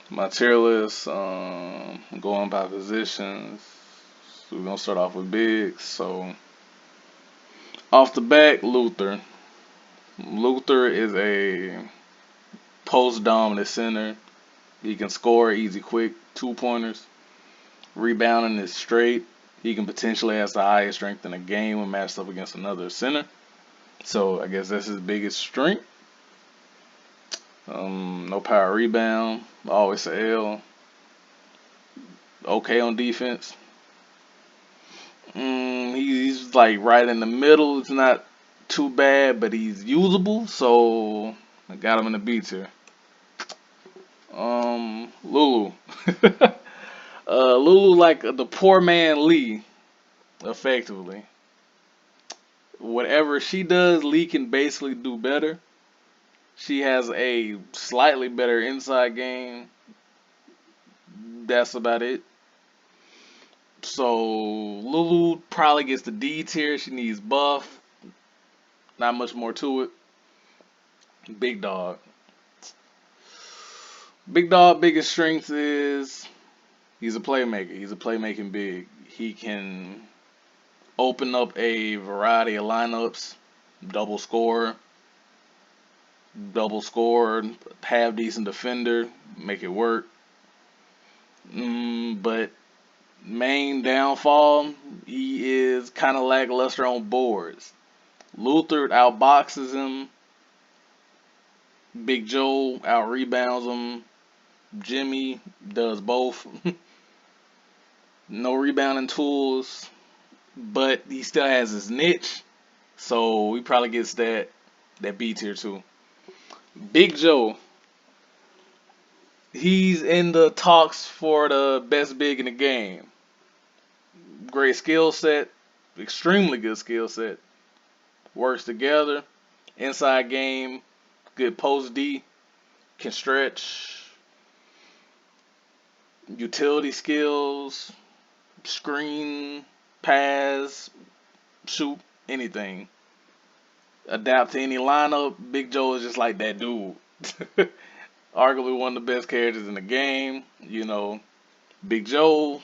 My tier list, going by positions. So we're gonna start off with bigs. So off the back, Luther. Luther is a post dominant center. He can score easy, quick, 2 pointers. Rebounding is straight. He can potentially have the highest strength in the game when matched up against another center. So I guess that's his biggest strength. No power rebound. Always a L. Okay on defense. He's like right in the middle. It's not too bad, but he's usable. So I got him in the B tier. Lulu. Lulu like the poor man Lee, effectively. Whatever she does, Lee can basically do better. She has a slightly better inside game. That's about it. So Lulu probably gets the D tier. She needs buff. Not much more to it. Big dog. Big dog biggest strength is he's a playmaker. He's a playmaking big. He can open up a variety of lineups, double score, double score, have decent defender, make it work. But main downfall, he is kind of lackluster on boards. Luther outboxes him. Big Joe out rebounds him. Jimmy does both. No rebounding tools, but he still has his niche, so he probably gets that B tier too. Big Joe, he's in the talks for the best big in the game. Great skill set, extremely good skill set. Works together, inside game, good post D, can stretch, utility skills, screen, pass, shoot, anything. Adapt to any lineup. Big Joe is just like that dude. Arguably one of the best characters in the game. Big Joe,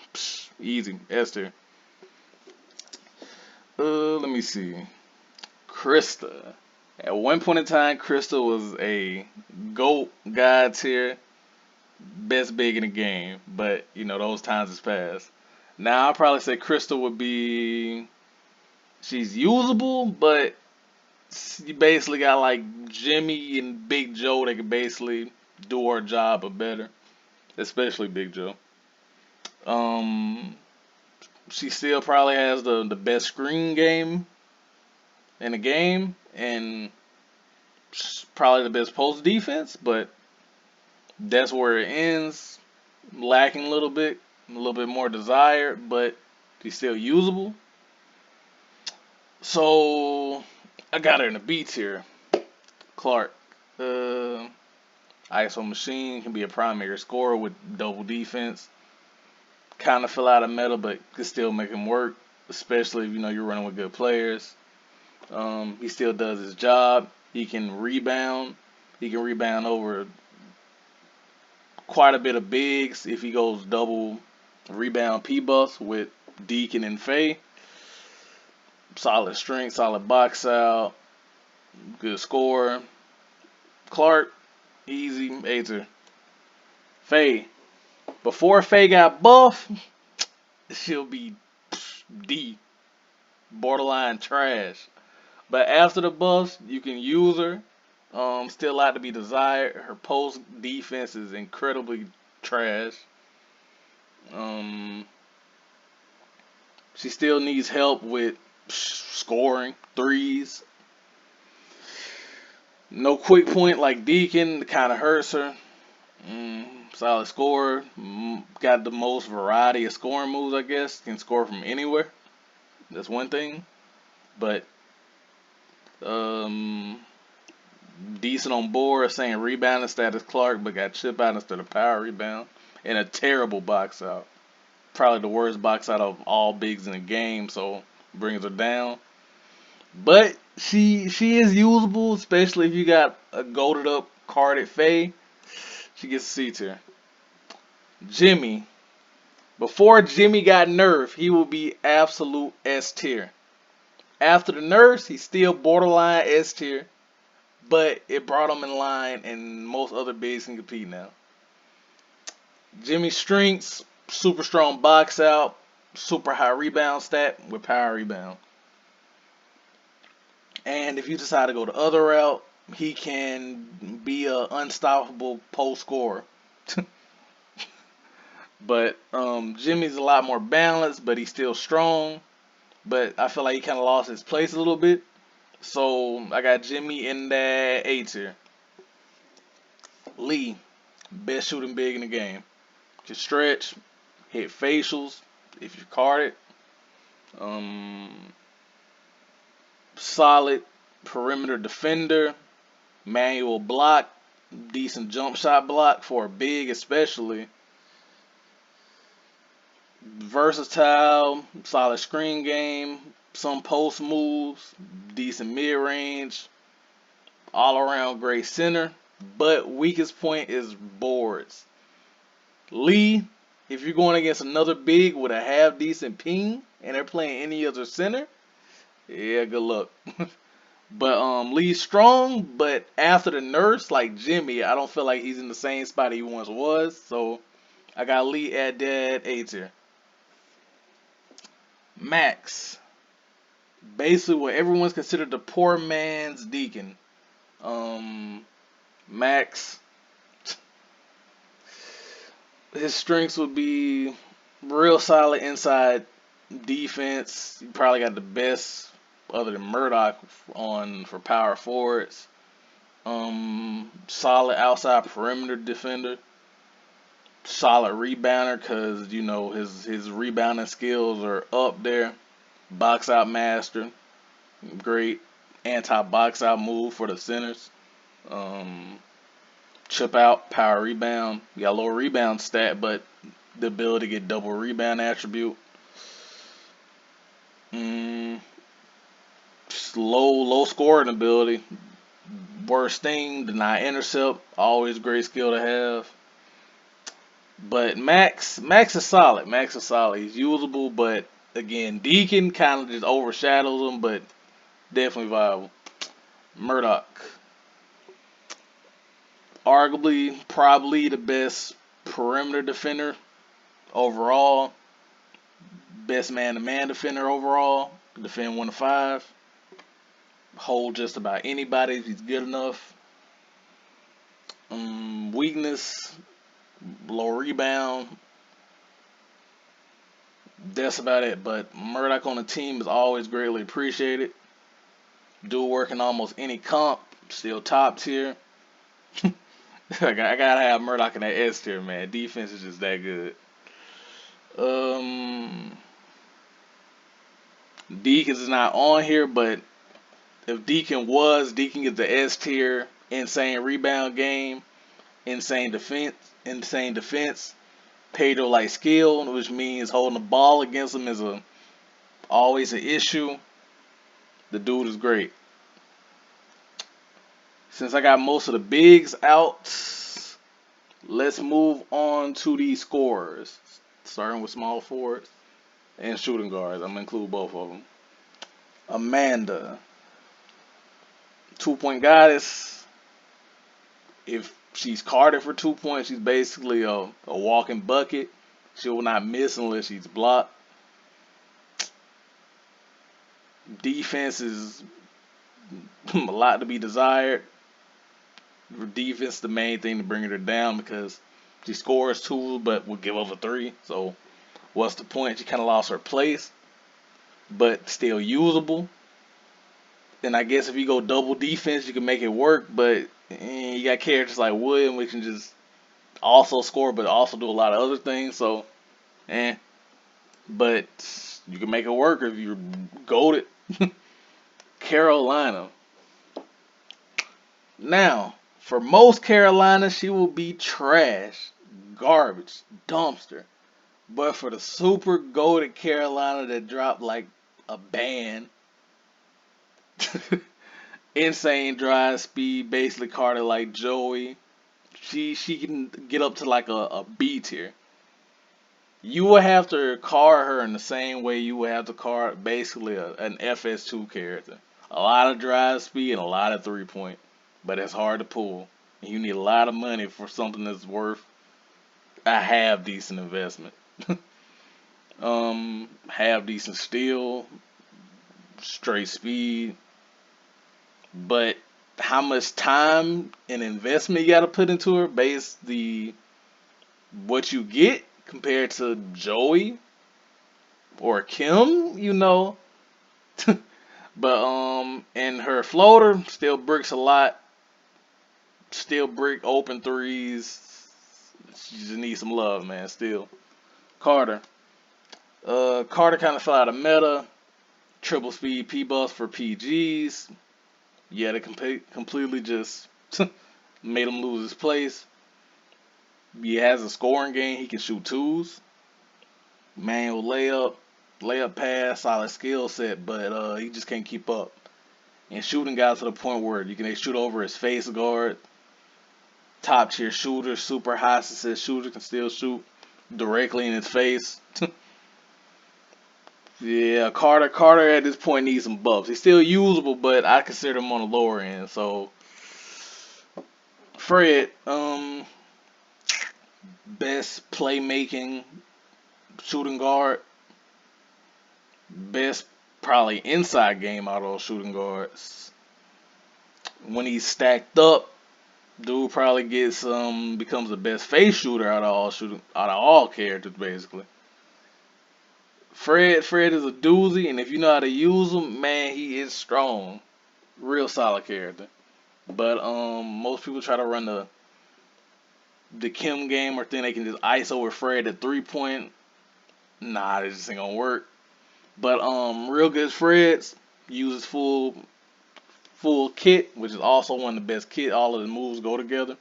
easy. Esther. Let me see. Krista. At one point in time, Krista was a GOAT god tier, best big in the game. But those times has passed. Now I'll probably say Krista would be. She's usable, but you basically got like Jimmy and Big Joe that can basically do our job but better, especially Big Joe. Um, she still probably has the best screen game in the game and probably the best post defense, but that's where it ends. Lacking a little bit more desired, but she's still usable. So I got her in the B tier. Clark. Uh, ISO machine can be a primary scorer with double defense. Kind of fill out a meta, but can still make him work, especially if you're running with good players. He still does his job. He can rebound. He can rebound over quite a bit of bigs if he goes double rebound P buffs with Deacon and Faye. Solid strength, solid box out, good score. Clark, easy, Aether. Faye, before Faye got buff, she'll be D, borderline trash. But after the buffs, you can use her. Still a lot to be desired. Her post defense is incredibly trash. Um, she still needs help with scoring threes. No quick point like Deacon kind of hurts her. Solid scorer. Got the most variety of scoring moves, I guess. Can score from anywhere. That's one thing. But um, decent on board. Saying rebounding status Clark, but got chip out instead of power rebound. And a terrible box out. Probably the worst box out of all bigs in the game, so brings her down. But she is usable, especially if you got a golded up carded Faye. She gets a C tier. Jimmy. Before Jimmy got nerfed, he will be absolute S tier. After the nerfs, he's still borderline S tier, but it brought him in line, and most other bigs can compete now. Jimmy's strengths: super strong box out, super high rebound stat with power rebound. And if you decide to go the other route, he can be a unstoppable post scorer. But Jimmy's a lot more balanced, but he's still strong. But I feel like he kind of lost his place a little bit. So I got Jimmy in that A tier. Lee, best shooting big in the game. Can stretch, hit facials if you card it. Um, Solid perimeter defender, manual block, decent jump shot block for a big especially. Versatile, solid screen game, some post moves, decent mid range, all around great center. But weakest point is boards. Lee, if you're going against another big with a half decent ping and they're playing any other center, yeah, good luck. But Lee's strong, but after the nurse, like Jimmy, I don't feel like he's in the same spot he once was. So I got Lee at that A tier. Max, basically what everyone's considered the poor man's Deacon. Um, Max, his strengths would be real solid inside defense. He probably got the best other than Murdoch on for power forwards. Solid outside perimeter defender. Solid rebounder because you know his rebounding skills are up there. Box out master, great anti box out move for the centers. Um, Chip out, power rebound. You got a low rebound stat, but the ability to get double rebound attribute. Mm, low scoring ability. Worst thing, deny intercept. Always great skill to have. But Max is solid. Max is solid. He's usable, but again, Deacon kind of just overshadows him, but definitely viable. Murdoch, arguably, probably the best perimeter defender overall. Best man-to-man defender overall. Defend 1 to 5. Hold just about anybody if he's good enough. Weakness, low rebound. That's about it. But Murdoch on the team is always greatly appreciated. Do work in almost any comp. Still top tier. I gotta have Murdoch in that S tier, man. Defense is just that good. Um, Deacon is not on here, but if Deacon gets the S tier. Insane rebound game, insane defense. Pedro like skill, which means holding the ball against him is always an issue. The dude is great. Since I got most of the bigs out, let's move on to these scorers. Starting with small forwards and shooting guards. I'm gonna include both of them. Amanda, 2 point goddess. If she's carded for 2 points, she's basically a walking bucket. She will not miss unless she's blocked. Defense is a lot to be desired. Defense the main thing to bring her down because she scores 2 but will give up a 3. So what's the point? She kind of lost her place, but still usable. Then I guess if you go double defense, you can make it work. But you got characters like William, which can just also score, but also do a lot of other things. So, eh. But you can make it work if you're goated. Carolina. Now, for most Carolina, she will be trash, garbage, dumpster. But for the super goated Carolina that dropped like a ban, insane drive speed, basically carded like Joey. She can get up to like a B tier. You would have to card her in the same way you would have to card basically an FS2 character. A lot of drive speed and a lot of 3 point, but it's hard to pull. And you need a lot of money for something that's worth a half decent investment. Half decent steel, straight speed, but how much time and investment you got to put into her based the what you get compared to Joey or Kim, but and her floater still bricks a lot, still brick open threes. She just needs some love, man. Still Carter. Carter kind of fell out of meta. Triple speed P buffs for PGs. Yeah, they completely just made him lose his place. He has a scoring game. He can shoot twos, manual layup pass, solid skill set, but he just can't keep up. And shooting got to the point where you can shoot over his face guard. Top tier shooter, super high success shooter, can still shoot directly in his face. Yeah, Carter at this point needs some buffs. He's still usable, but I consider him on the lower end. So Fred, best playmaking shooting guard, best probably inside game out of those shooting guards. When he's stacked up, dude probably becomes the best face shooter out of all characters basically. Fred is a doozy, and if you know how to use him, man, he is strong, real solid character. But most people try to run the Kim game or think they can just ice over Fred at 3 point. Nah, it just ain't gonna work. But real good Freds uses full kit, which is also one of the best kit. All of the moves go together.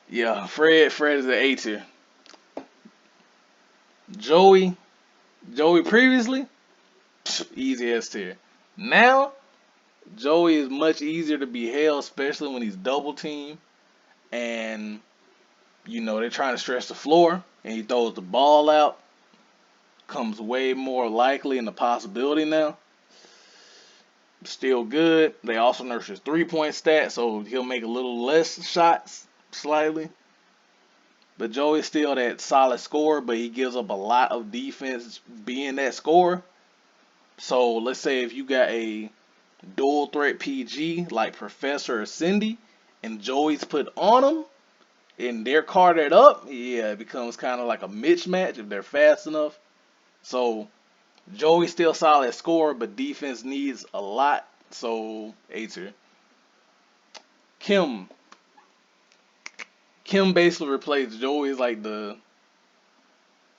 Yeah, Fred is an A tier. Joey Joey previously, easy S tier. Now Joey is much easier to be held, especially when he's double teamed and they're trying to stretch the floor and he throws the ball out. Comes way more likely in the possibility now. Still good. They also nerf his 3 point stat, so he'll make a little less shots slightly. But Joey's still that solid scorer, but he gives up a lot of defense being that scorer. So let's say if you got a dual threat PG like Professor or Cindy, and Joey's put on them, and they're carded up, yeah, it becomes kind of like a mismatch if they're fast enough. So Joey's still solid scorer, but defense needs a lot. So A tier. Kim. Kim basically replaced Joey as like the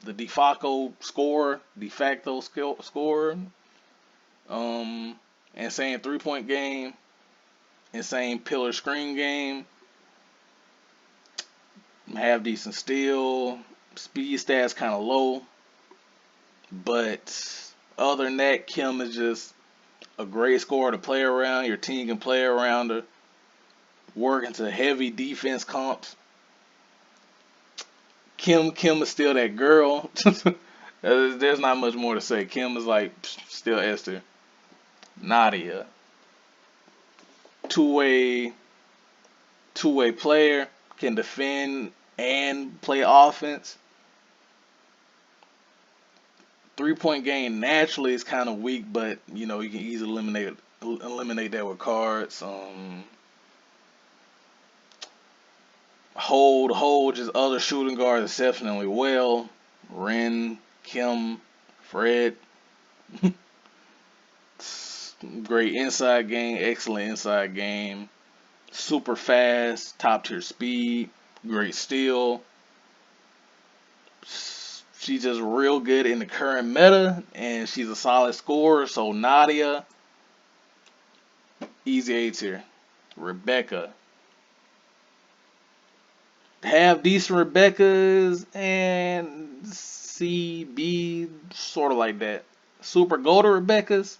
de facto scorer. Insane 3 point game, insane pillar screen game, have decent steal, speed stats kind of low, but other than that, Kim is just a great scorer to play around. Your team can play around her, work into heavy defense comps. Kim is still that girl. There's not much more to say. Kim is like still Esther. Nadia, two-way two-way player, can defend and play offense. 3 point game naturally is kind of weak, but you can easily eliminate that with cards. Hold just other shooting guards exceptionally well. Ren, Kim, Fred. Great inside game, excellent inside game. Super fast, top tier speed, great steal. She's just real good in the current meta, and she's a solid scorer. So Nadia, easy A tier. Rebecca, have decent Rebeccas and C B, sort of like that. Super Golden Rebeccas,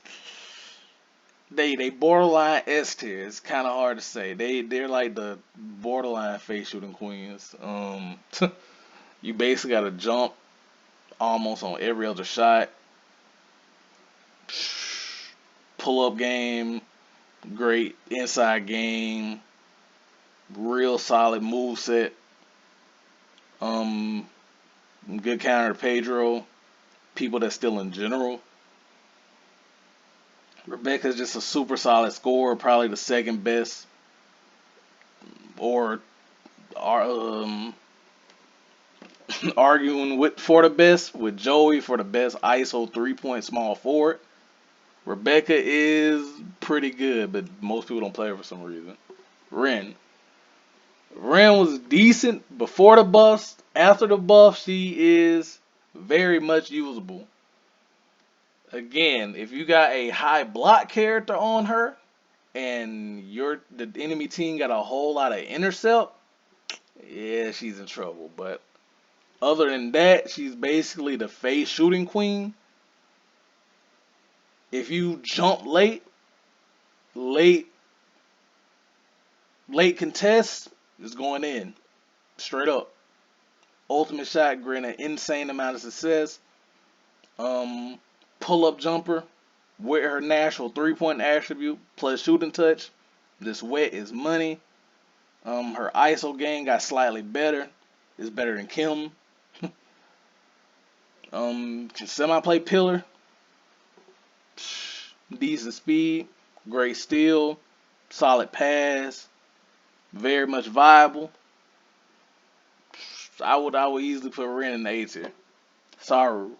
they borderline S tier. It's kind of hard to say. They're like the borderline face shooting queens. You basically got to jump almost on every other shot. Pull up game, great inside game, real solid move set. Um, Good counter to Pedro. People that still in general. Rebecca's just a super solid scorer, probably the second best, or um, arguing with for the best with Joey for the best ISO 3-point small forward. Rebecca is pretty good, but most people don't play her for some reason. Ren. Ren was decent before the buffs. After the buff, she is very much usable. Again, if you got a high block character on her and the enemy team got a whole lot of intercept, yeah, she's in trouble. But other than that, she's basically the face shooting queen. If you jump late, late contest is going in straight up. Ultimate shot, granted insane amount of success. Um, Pull up jumper with her natural 3-point attribute plus shooting touch. This wet is money. Her ISO game got slightly better. It's better than Kim. Can semi play pillar. Decent speed, great steal, solid pass, very much viable. I would easily put Ren in the A tier. Saru.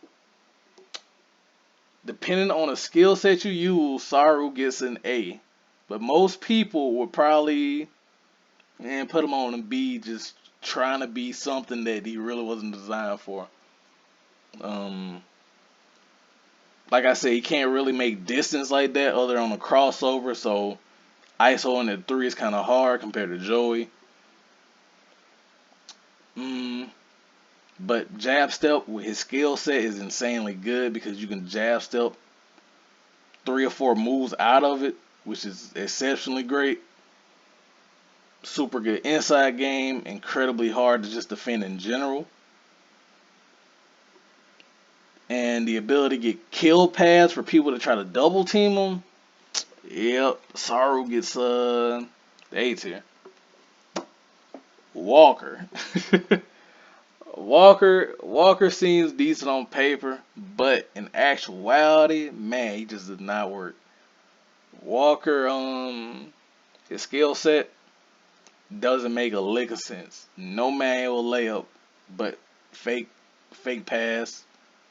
Depending on the skill set you use, Saru gets an A. But most people would probably put him on a B, just trying to be something that he really wasn't designed for. Um, like I said, he can't really make distance like that other on a crossover, so ISO in the 3 is kind of hard compared to Joey. But jab step with his skill set is insanely good because you can jab step 3 or 4 moves out of it, which is exceptionally great. Super good inside game, incredibly hard to just defend in general. And the ability to get kill pads for people to try to double team him. Yep, Saru gets the A tier. Walker. Walker seems decent on paper, but in actuality, man, he just did not work. Walker, his skill set doesn't make a lick of sense. No manual layup, but fake, fake pass,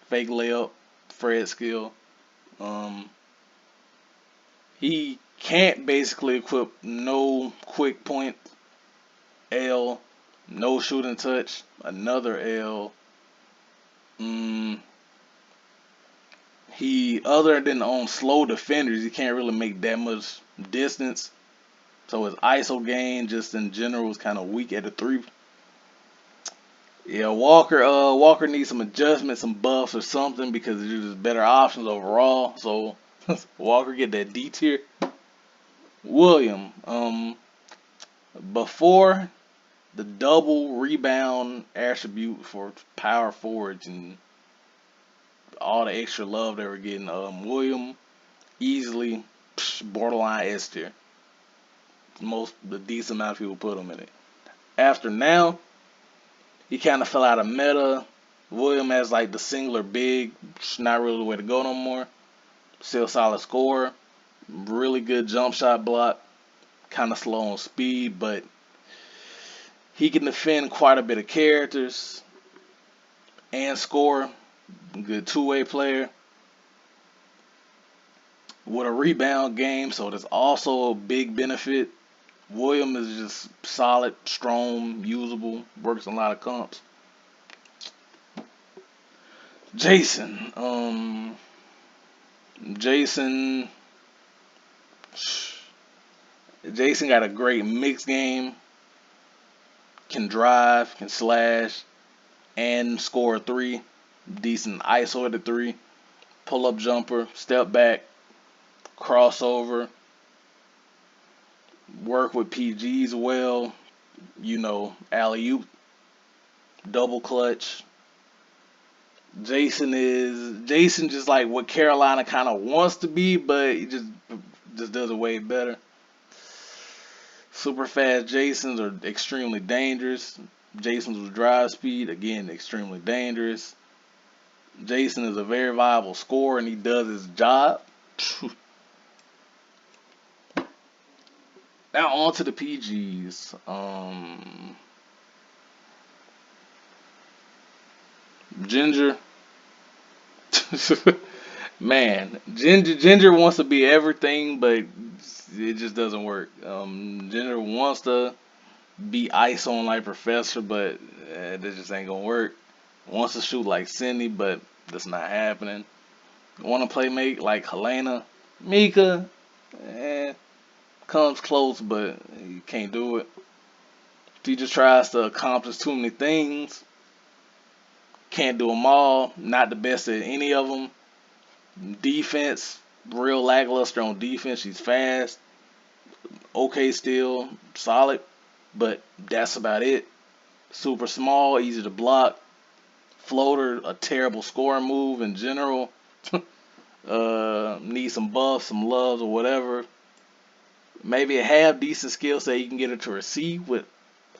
fake layup, Fred skill. Um, he can't basically equip no quick point L, no shooting touch, another L. He other than on slow defenders, he can't really make that much distance. So his ISO game just in general is kind of weak at the 3. Yeah, Walker needs some adjustments, some buffs or something because there's just better options overall. So Walker get that D tier. William, before the double rebound attribute for power forwards and all the extra love they were getting, William easily borderline S tier. The decent amount of people put him in it. After now, he kind of fell out of meta. William as like the singular big, not really the way to go no more. Still solid scorer, really good jump shot block, kind of slow on speed, but he can defend quite a bit of characters and score. Good two-way player with a rebound game, so that's also a big benefit. William is just solid, strong, usable, works in a lot of comps. Jason, Jason, Jason got a great mix game. Can drive, can slash, and score a 3. Decent ISO at the 3. Pull up jumper, step back, crossover. Work with PGs well. Alley oop, double clutch. Jason just like what Carolina kind of wants to be, but he just does it way better. Super fast Jasons are extremely dangerous. Jasons with drive speed, again, extremely dangerous. Jason is a very viable scorer and he does his job. Now on to the PGs. Ginger. Man, Ginger wants to be everything, but it just doesn't work. Ginger wants to be ice on like Professor, but that just ain't gonna work. Wants to shoot like Cindy, but that's not happening. Want to play make like Helena, Mika, eh, comes close, but you can't do it. He just tries to accomplish too many things. Can't do them all. Not the best at any of them. Defense, real lackluster on defense. She's fast, okay still, solid, but that's about it. Super small, easy to block. Floater, a terrible scoring move in general. Need some buffs, some loves, or whatever. Maybe a half decent skill set you can get her to receive with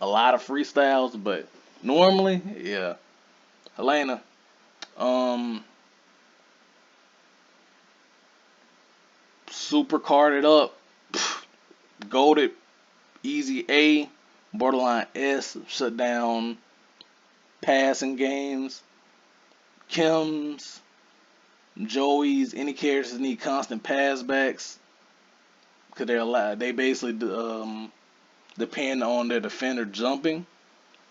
a lot of freestyles, but normally, yeah. Helena, um, super carded up, goaded, easy A, borderline S, shut down passing games. Kim's, Joey's, any characters that need constant passbacks because they basically depend on their defender jumping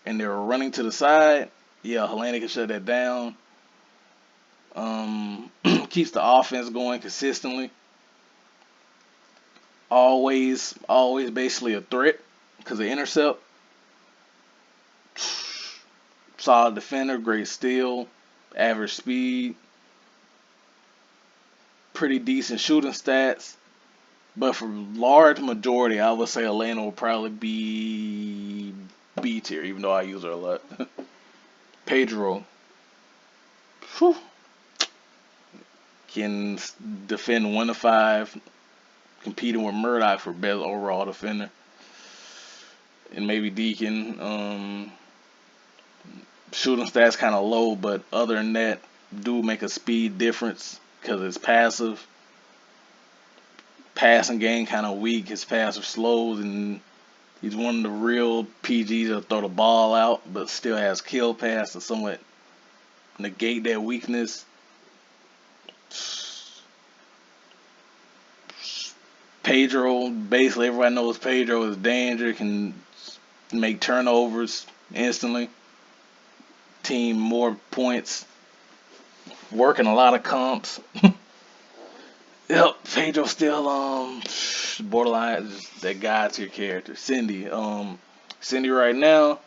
and they're running to the side. Yeah, Helena can shut that down. Keeps the offense going consistently. Always basically a threat because of intercept. Solid defender, great steal, average speed, pretty decent shooting stats. But for large majority, I would say Elena will probably be B tier, even though I use her a lot. Pedro, whew, can defend 1 to 5, competing with Murdoch for best overall defender, and maybe Deacon. Shooting stats kind of low, but other than that, do make a speed difference because it's passive. Passing game kind of weak. His passive slows, and he's one of the real PGs that throw the ball out, but still has kill pass to somewhat negate that weakness. Pedro, basically everybody knows Pedro is danger, can make turnovers instantly, team more points, working a lot of comps. Yep, Pedro still borderline just that god tier character. Cindy right now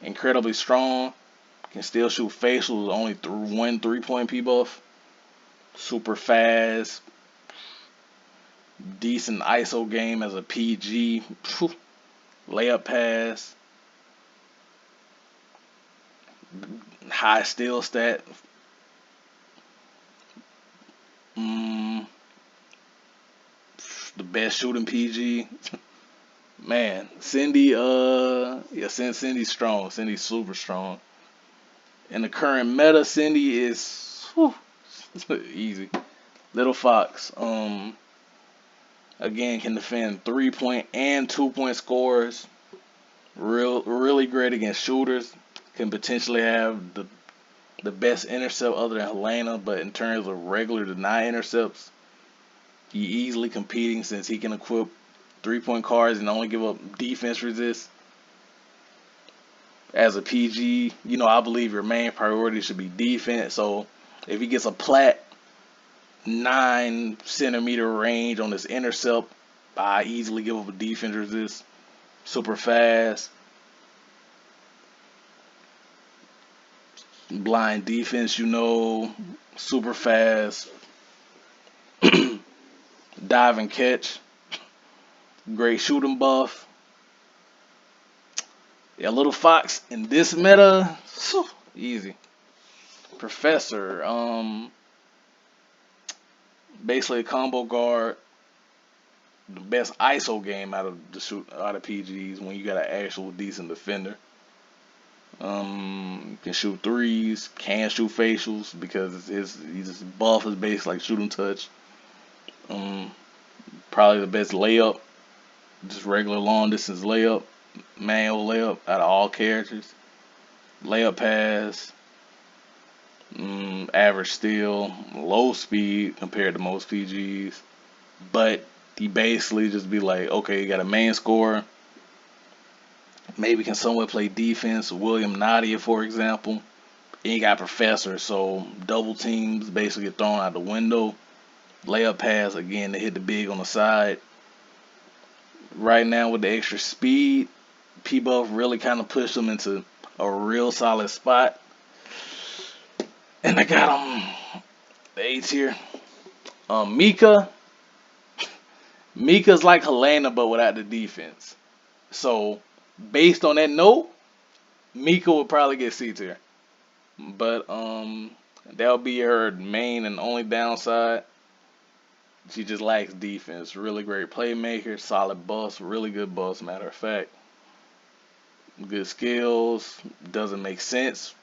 incredibly strong, can still shoot facials only through 1 3-point P buff. Super fast, decent ISO game as a PG. Phew, layup pass, high steal stat. Mm, the best shooting PG. Man, Cindy, yeah, Cindy's strong. Cindy's super strong. In the current meta, Cindy is whew, easy. Little Fox, again can defend 3-point and 2-point scores. Really great against shooters. Can potentially have the best intercept other than Helena, but in terms of regular deny intercepts, he easily competing since he can equip 3-point cards and only give up defense resist. As a PG, I believe your main priority should be defense. So if he gets a plat 9 centimeter range on his intercept, I easily give up a defense resist. Super fast. Blind defense, super fast. Dive and catch. Great shooting buff. Yeah, Little Fox in this meta, easy. Professor, basically a combo guard, the best ISO game out of PGs when you got an actual decent defender. Can shoot threes, can shoot facials because his buff is basically like shooting touch. Um, Probably the best layup, just regular long distance layup, manual layup out of all characters. Layup pass, average steal, low speed compared to most PGs. But he basically just be like, okay, you got a main scorer, maybe can somewhat play defense. William Nadia, for example. And you got Professor, so double teams basically get thrown out the window. Layup pass again to hit the big on the side. Right now with the extra speed, P Buff really kind of pushed him into a real solid spot. And I got him the A tier. Mika. Mika's like Helena but without the defense. So based on that note, Mika would probably get C tier. But that'll be her main and only downside. She just lacks defense. Really great playmaker, solid bust, really good bust, matter of fact. Good skills. Doesn't make sense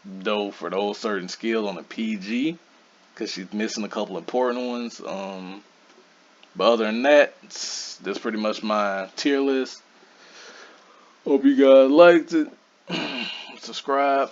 though for those certain skills on the PG because she's missing a couple important ones. But other than that, that's pretty much my tier list. Hope you guys liked it. Subscribe.